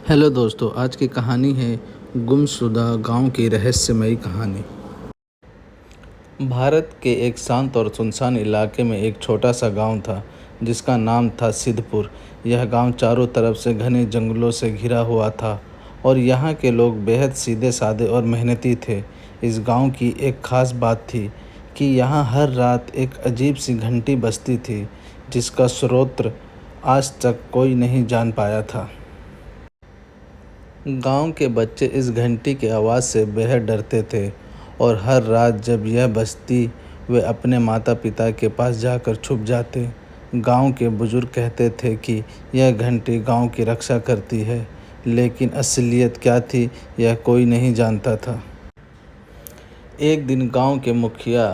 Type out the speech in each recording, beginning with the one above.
Hello दोस्तों, आज की कहानी है गुमशुदा गांव की रहस्यमयी कहानी। भारत के एक शांत और सुनसान इलाके में एक छोटा सा गांव था जिसका नाम था सिद्धपुर। यह गांव चारों तरफ से घने जंगलों से घिरा हुआ था और यहाँ के लोग बेहद सीधे साधे और मेहनती थे। इस गांव की एक ख़ास बात थी कि यहाँ हर रात एक अजीब सी घंटी बजती थी जिसका स्रोत आज तक कोई नहीं जान पाया था। गांव के बच्चे इस घंटी की आवाज़ से बेहद डरते थे और हर रात जब यह बजती वे अपने माता पिता के पास जाकर छुप जाते। गांव के बुजुर्ग कहते थे कि यह घंटी गांव की रक्षा करती है, लेकिन असलियत क्या थी यह कोई नहीं जानता था। एक दिन गांव के मुखिया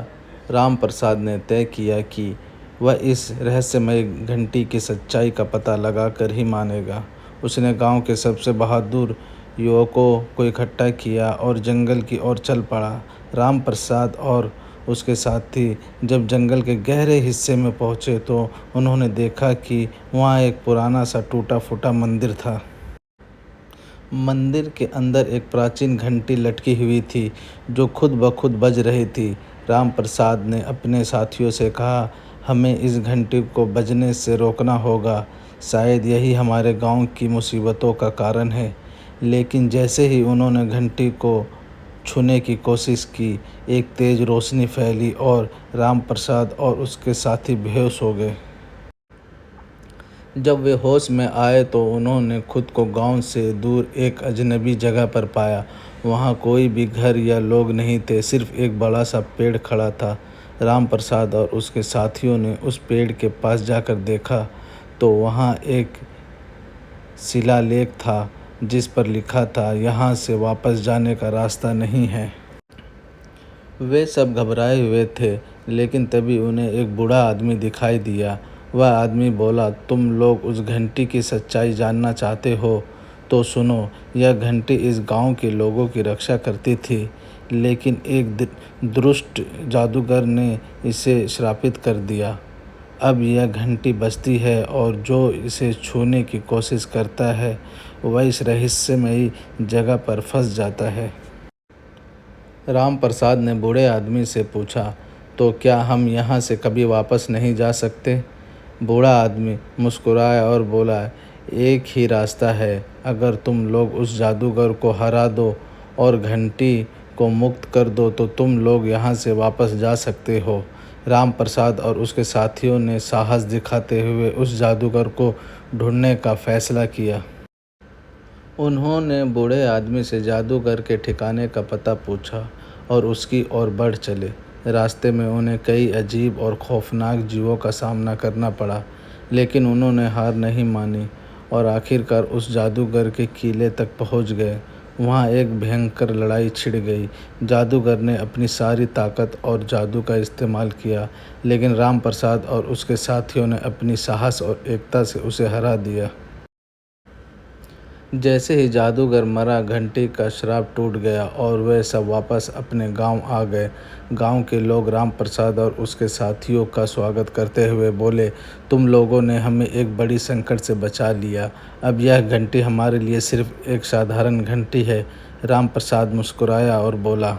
राम प्रसाद ने तय किया कि वह इस रहस्यमय घंटी की सच्चाई का पता लगाकर ही मानेगा। उसने गांव के सबसे बहादुर युवकों को इकट्ठा किया और जंगल की ओर चल पड़ा। राम प्रसाद और उसके साथी जब जंगल के गहरे हिस्से में पहुंचे तो उन्होंने देखा कि वहां एक पुराना सा टूटा फूटा मंदिर था। मंदिर के अंदर एक प्राचीन घंटी लटकी हुई थी जो खुद ब खुद बज रही थी। राम प्रसाद ने अपने साथियों से कहा, हमें इस घंटी को बजने से रोकना होगा, शायद यही हमारे गांव की मुसीबतों का कारण है। लेकिन जैसे ही उन्होंने घंटी को छूने की कोशिश की, एक तेज़ रोशनी फैली और राम प्रसाद और उसके साथी बेहोश हो गए। जब वे होश में आए तो उन्होंने खुद को गांव से दूर एक अजनबी जगह पर पाया। वहां कोई भी घर या लोग नहीं थे, सिर्फ एक बड़ा सा पेड़ खड़ा था। राम प्रसाद और उसके साथियों ने उस पेड़ के पास जाकर देखा तो वहां एक शिलालेख था जिस पर लिखा था, यहाँ से वापस जाने का रास्ता नहीं है। वे सब घबराए हुए थे, लेकिन तभी उन्हें एक बूढ़ा आदमी दिखाई दिया। वह आदमी बोला, तुम लोग उस घंटी की सच्चाई जानना चाहते हो तो सुनो। यह घंटी इस गांव के लोगों की रक्षा करती थी, लेकिन एक दुष्ट जादूगर ने इसे श्रापित कर दिया। अब यह घंटी बजती है और जो इसे छूने की कोशिश करता है वह इस रहस्यमयी जगह पर फंस जाता है। राम प्रसाद ने बूढ़े आदमी से पूछा, तो क्या हम यहाँ से कभी वापस नहीं जा सकते? बूढ़ा आदमी मुस्कुराया और बोला, एक ही रास्ता है, अगर तुम लोग उस जादूगर को हरा दो और घंटी को मुक्त कर दो तो तुम लोग यहाँ से वापस जा सकते हो। राम प्रसाद और उसके साथियों ने साहस दिखाते हुए उस जादूगर को ढूंढने का फैसला किया। उन्होंने बूढ़े आदमी से जादूगर के ठिकाने का पता पूछा और उसकी ओर बढ़ चले। रास्ते में उन्हें कई अजीब और खौफनाक जीवों का सामना करना पड़ा, लेकिन उन्होंने हार नहीं मानी और आखिरकार उस जादूगर के किले तक पहुंच गए। वहां एक भयंकर लड़ाई छिड़ गई। जादूगर ने अपनी सारी ताकत और जादू का इस्तेमाल किया, लेकिन राम प्रसाद और उसके साथियों ने अपनी साहस और एकता से उसे हरा दिया। जैसे ही जादूगर मरा, घंटी का श्राप टूट गया और वे सब वापस अपने गांव आ गए। गांव के लोग राम प्रसाद और उसके साथियों का स्वागत करते हुए बोले, तुम लोगों ने हमें एक बड़ी संकट से बचा लिया। अब यह घंटी हमारे लिए सिर्फ एक साधारण घंटी है। राम प्रसाद मुस्कुराया और बोला,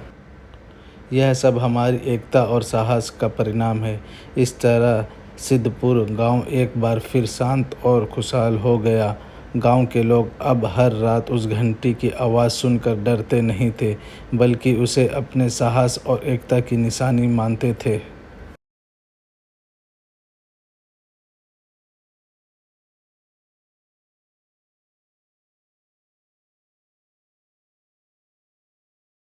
यह सब हमारी एकता और साहस का परिणाम है। इस तरह सिद्धपुर गांव एक बार फिर शांत और खुशहाल हो गया। गांव के लोग अब हर रात उस घंटी की आवाज़ सुनकर डरते नहीं थे, बल्कि उसे अपने साहस और एकता की निशानी मानते थे।